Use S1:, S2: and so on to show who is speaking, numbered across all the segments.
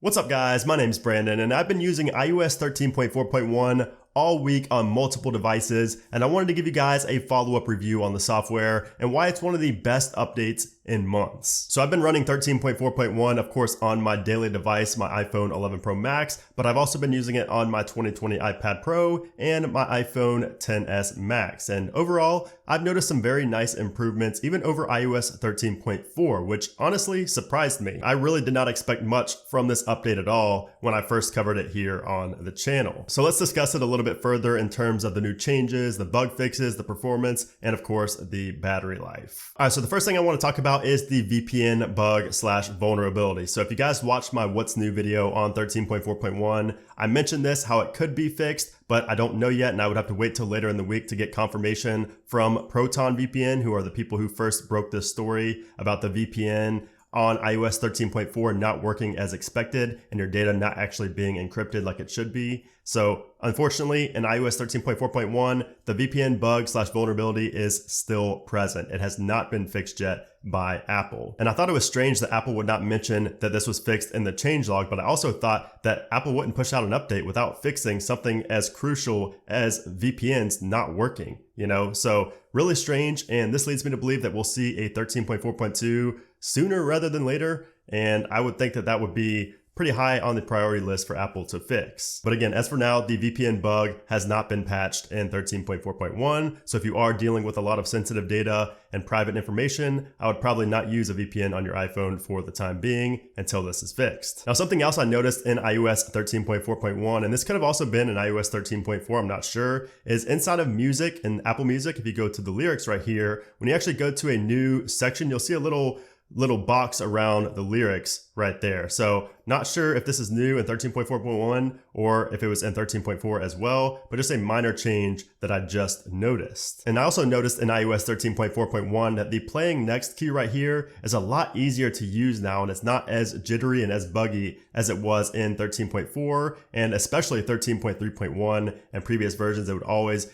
S1: What's up guys, my name's Brandon and I've been using iOS 13.4.1 all week on multiple devices, and I wanted to give you guys a follow-up review on the software and why it's one of the best updates in months. So I've been running 13.4.1 of course on my daily device, my iPhone 11 Pro Max, but I've also been using it on my 2020 iPad Pro and my iPhone XS Max. And overall, I've noticed some very nice improvements even over iOS 13.4, which honestly surprised me. I really did not expect much from this update at all when I first covered it here on the channel. So let's discuss it a little bit further in terms of the new changes, the bug fixes, the performance, and of course the battery life. All right, so the first thing I want to talk about is the VPN bug / vulnerability. So if you guys watched my what's new video on 13.4.1, I mentioned this, how it could be fixed, but I don't know yet, and I would have to wait till later in the week to get confirmation from Proton VPN, who are the people who first broke this story about the VPN on iOS 13.4 not working as expected and your data not actually being encrypted like it should be. So unfortunately, in iOS 13.4.1, the VPN bug / vulnerability is still present. It has not been fixed yet by Apple. And I thought it was strange that Apple would not mention that this was fixed in the changelog, but I also thought that Apple wouldn't push out an update without fixing something as crucial as VPNs not working, you know? So really strange, and this leads me to believe that we'll see a 13.4.2 sooner rather than later, and I would think that that would be pretty high on the priority list for Apple to fix. But again, as for now, the VPN bug has not been patched in 13.4.1. So if you are dealing with a lot of sensitive data and private information, I would probably not use a VPN on your iPhone for the time being until this is fixed. Now, something else I noticed in iOS 13.4.1, and this could have also been in iOS 13.4, I'm not sure, is inside of music and Apple Music, if you go to the lyrics right here, when you actually go to a new section, you'll see a little box around the lyrics right there. So not sure if this is new in 13.4.1 or if it was in 13.4 as well, but just a minor change that I just noticed. And I also noticed in iOS 13.4.1 that the playing next key right here is a lot easier to use now, and it's not as jittery and as buggy as it was in 13.4 and especially 13.3.1 and previous versions. It would always,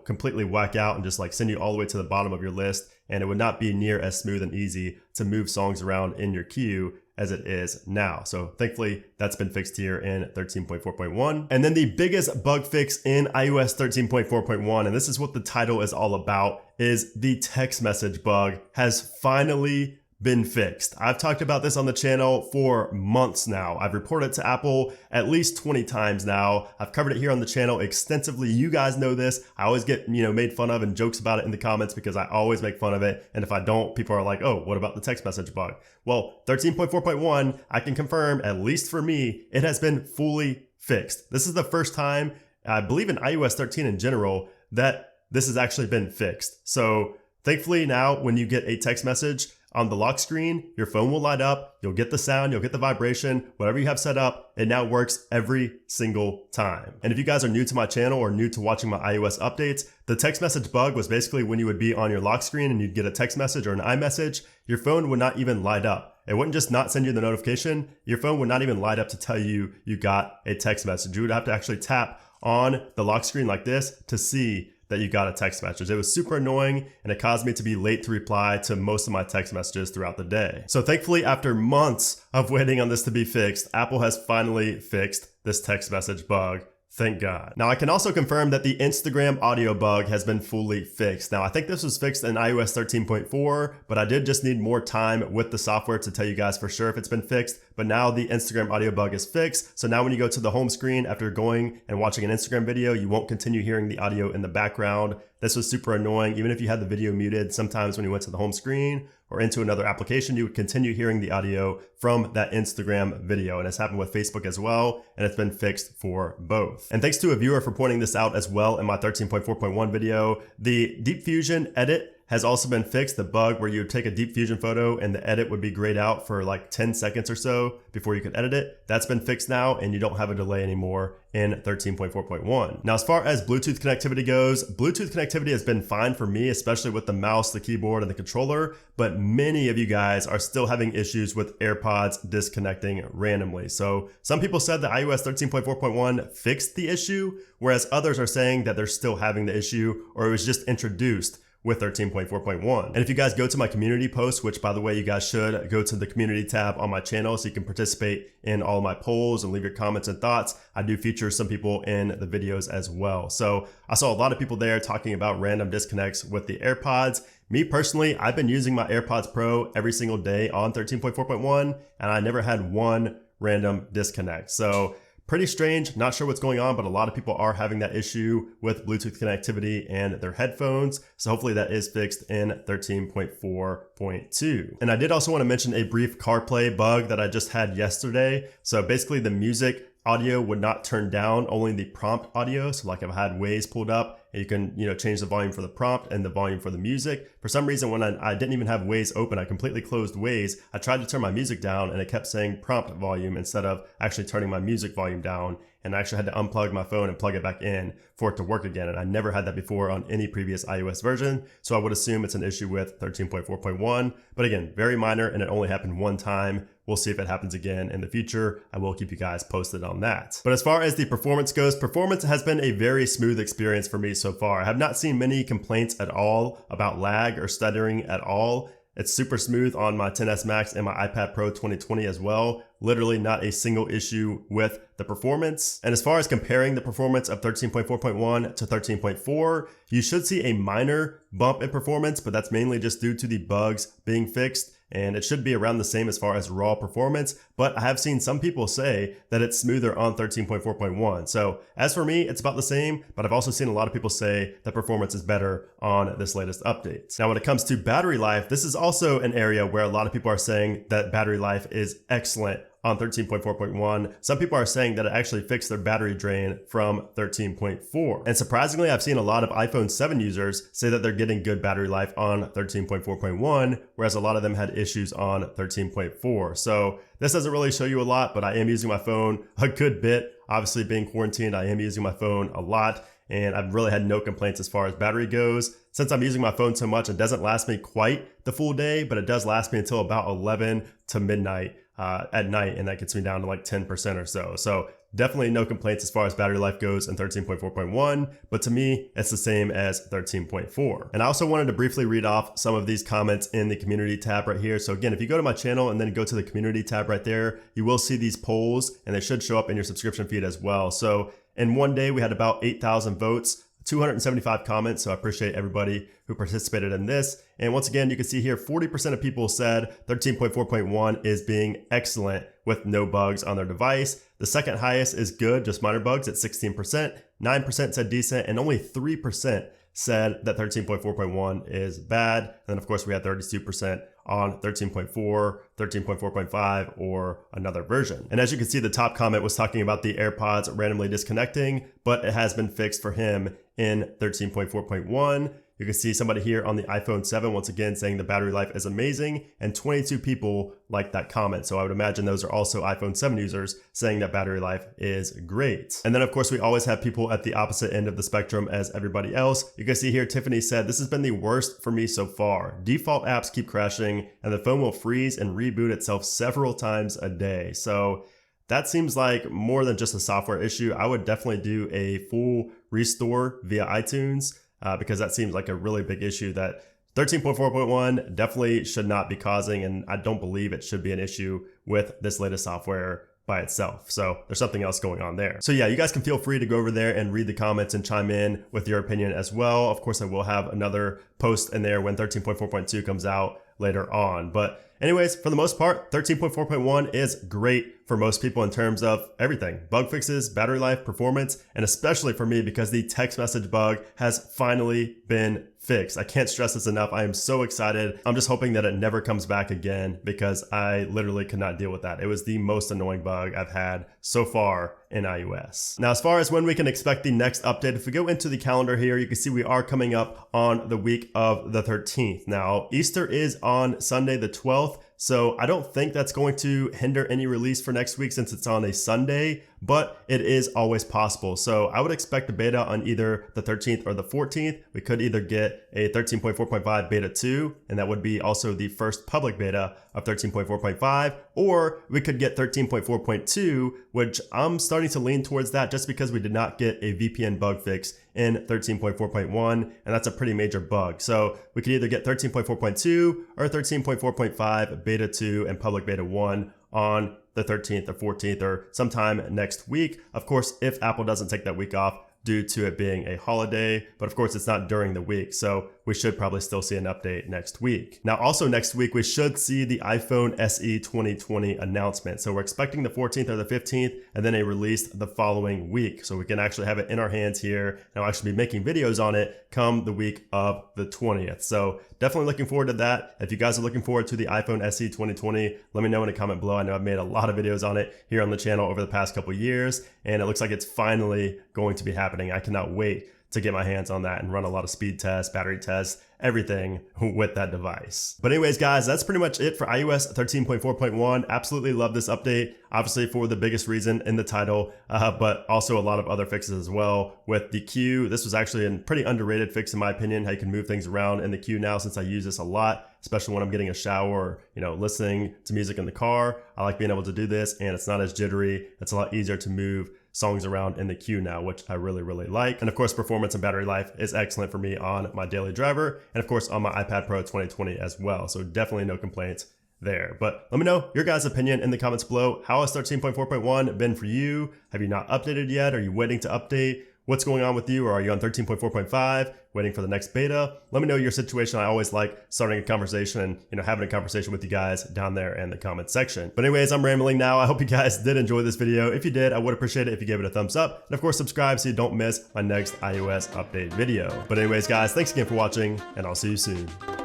S1: completely whack out and just like send you all the way to the bottom of your list, and it would not be near as smooth and easy to move songs around in your queue as it is now. So thankfully that's been fixed here in 13.4.1. And then the biggest bug fix in iOS 13.4.1, and this is what the title is all about, is the text message bug has finally been fixed. I've talked about this on the channel for months now. I've reported to Apple at least 20 times now. I've covered it here on the channel extensively. You guys know this. I always get, made fun of and jokes about it in the comments because I always make fun of it. And if I don't, people are like, oh, what about the text message bug? Well, 13.4.1, I can confirm, at least for me, it has been fully fixed. This is the first time, I believe in iOS 13 in general, that this has actually been fixed. So thankfully now when you get a text message on the lock screen, your phone will light up, you'll get the sound, you'll get the vibration, whatever you have set up, it now works every single time. And if you guys are new to my channel or new to watching my iOS updates, the text message bug was basically when you would be on your lock screen and you'd get a text message or an iMessage, your phone would not even light up. It wouldn't just not send you the notification, your phone would not even light up to tell you you got a text message. You would have to actually tap on the lock screen like this to see that you got a text message. It was super annoying and it caused me to be late to reply to most of my text messages throughout the day. So thankfully, after months of waiting on this to be fixed, Apple has finally fixed this text message bug. Thank God. Now I can also confirm that the Instagram audio bug has been fully fixed. Now I think this was fixed in iOS 13.4, but I did just need more time with the software to tell you guys for sure if it's been fixed. But now the Instagram audio bug is fixed. So now when you go to the home screen after going and watching an Instagram video, you won't continue hearing the audio in the background. This was super annoying. Even if you had the video muted, sometimes when you went to the home screen or into another application, you would continue hearing the audio from that Instagram video. And it's happened with Facebook as well, and it's been fixed for both. And thanks to a viewer for pointing this out as well in my 13.4.1 video, the Deep Fusion edit has also been fixed. The bug where you would take a Deep Fusion photo and the edit would be grayed out for like 10 seconds or so before you could edit it. That's been fixed now, and you don't have a delay anymore in 13.4.1. Now, as far as Bluetooth connectivity goes, Bluetooth connectivity has been fine for me, especially with the mouse, the keyboard, and the controller, but many of you guys are still having issues with AirPods disconnecting randomly. So some people said that iOS 13.4.1 fixed the issue, whereas others are saying that they're still having the issue or it was just introduced with 13.4.1. And if you guys go to my community post, which by the way, you guys should go to the community tab on my channel so you can participate in all of my polls and leave your comments and thoughts. I do feature some people in the videos as well. So I saw a lot of people there talking about random disconnects with the AirPods. Me personally, I've been using my AirPods Pro every single day on 13.4.1, and I never had one random disconnect. So pretty strange, not sure what's going on, but a lot of people are having that issue with Bluetooth connectivity and their headphones. So hopefully that is fixed in 13.4.2. And I did also want to mention a brief CarPlay bug that I just had yesterday. So basically the music audio would not turn down, only the prompt audio. So like if I had Waze pulled up, you can change the volume for the prompt and the volume for the music. For some reason, when I didn't even have Waze open, I completely closed Waze. I tried to turn my music down and it kept saying prompt volume instead of actually turning my music volume down. And I actually had to unplug my phone and plug it back in for it to work again. And I never had that before on any previous iOS version. So I would assume it's an issue with 13.4.1. But again, very minor, and it only happened one time. We'll see if it happens again in the future. I will keep you guys posted on that. But as far as the performance goes, performance has been a very smooth experience for me so far. I have not seen many complaints at all about lag or stuttering at all. It's super smooth on my XS Max and my iPad Pro 2020 as well. Literally not a single issue with the performance. And as far as comparing the performance of 13.4.1 to 13.4, you should see a minor bump in performance, but that's mainly just due to the bugs being fixed. And it should be around the same as far as raw performance, but I have seen some people say that it's smoother on 13.4.1. So as for me, it's about the same, but I've also seen a lot of people say that performance is better on this latest update. Now, when it comes to battery life, this is also an area where a lot of people are saying that battery life is excellent on 13.4.1. Some people are saying that it actually fixed their battery drain from 13.4. And surprisingly, I've seen a lot of iPhone 7 users say that they're getting good battery life on 13.4.1, whereas a lot of them had issues on 13.4. So this doesn't really show you a lot, but I am using my phone a good bit. Obviously, being quarantined, I am using my phone a lot, and I've really had no complaints as far as battery goes. Since I'm using my phone so much, it doesn't last me quite the full day, but it does last me until about 11 to midnight at night, and that gets me down to like 10% or so. So definitely no complaints as far as battery life goes in 13.4.1, but to me, it's the same as 13.4. And I also wanted to briefly read off some of these comments in the community tab right here. So again, if you go to my channel and then go to the community tab right there, you will see these polls, and they should show up in your subscription feed as well. So in one day, we had about 8,000 votes, 275 comments, so I appreciate everybody who participated in this. And once again, you can see here 40% of people said 13.4.1 is being excellent with no bugs on their device. The second highest is good, just minor bugs at 16%, 9% said decent, and only 3% said that 13.4.1 is bad. And then of course we had 32% on 13.4, 13.4.5, or another version. And as you can see, the top comment was talking about the AirPods randomly disconnecting, but it has been fixed for him in 13.4.1. You can see somebody here on the iPhone 7 once again saying the battery life is amazing, and 22 people liked that comment. So I would imagine those are also iPhone 7 users saying that battery life is great. And then of course we always have people at the opposite end of the spectrum as everybody else. You can see here Tiffany said, "This has been the worst for me so far. Default apps keep crashing and the phone will freeze and reboot itself several times a day." So that seems like more than just a software issue. I would definitely do a full restore via iTunes. Because that seems like a really big issue that 13.4.1 definitely should not be causing, and I don't believe it should be an issue with this latest software by itself. So there's something else going on there. So yeah, you guys can feel free to go over there and read the comments and chime in with your opinion as well. Of course, I will have another post in there when 13.4.2 comes out later on. But anyways, for the most part, 13.4.1 is great for most people in terms of everything: bug fixes, battery life, performance, and especially for me because the text message bug has finally been fixed. I can't stress this enough. I am so excited. I'm just hoping that it never comes back again because I literally could not deal with that. It was the most annoying bug I've had so far in iOS. Now, as far as when we can expect the next update, if we go into the calendar here, you can see we are coming up on the week of the 13th. Now, Easter is on Sunday the 12th. So I don't think that's going to hinder any release for next week since it's on a Sunday, but it is always possible. So I would expect a beta on either the 13th or the 14th. We could either get a 13.4.5 beta 2, and that would be also the first public beta of 13.4.5, or we could get 13.4.2, which I'm starting to lean towards that just because we did not get a VPN bug fix in 13.4.1, and that's a pretty major bug. So we could either get 13.4.2 or 13.4.5 beta 2 and public beta 1 on the 13th or 14th or sometime next week. Of course, if Apple doesn't take that week off due to it being a holiday, but of course it's not during the week, so we should probably still see an update next week. Now also next week we should see the iPhone SE 2020 announcement. So we're expecting the 14th or the 15th and then a release the following week. So we can actually have it in our hands here and I'll actually be making videos on it come the week of the 20th. So definitely looking forward to that. If you guys are looking forward to the iPhone SE 2020, let me know in a comment below. I know I've made a lot of videos on it here on the channel over the past couple of years, and it looks like it's finally going to be happening. I cannot wait to get my hands on that and run a lot of speed tests, battery tests, everything with that device. But anyways, guys, that's pretty much it for iOS 13.4.1. Absolutely love this update, obviously for the biggest reason in the title, but also a lot of other fixes as well with the queue. This was actually a pretty underrated fix in my opinion, how you can move things around in the queue now, since I use this a lot, especially when I'm getting a shower or, listening to music in the car. I like being able to do this, and it's not as jittery. It's a lot easier to move songs around in the queue now, which I really, really like. And of course, performance and battery life is excellent for me on my daily driver, and of course on my iPad Pro 2020 as well. So definitely no complaints there. But let me know your guys' opinion in the comments below. How has 13.4.1 been for you? Have you not updated yet? Are you waiting to update? What's going on with you? Or are you on 13.4.5 waiting for the next beta? Let me know your situation. I always like starting a conversation and having a conversation with you guys down there in the comment section. But anyways, I'm rambling now. I hope you guys did enjoy this video. If you did, I would appreciate it if you gave it a thumbs up, and of course subscribe so you don't miss my next iOS update video. But anyways, guys, thanks again for watching, and I'll see you soon.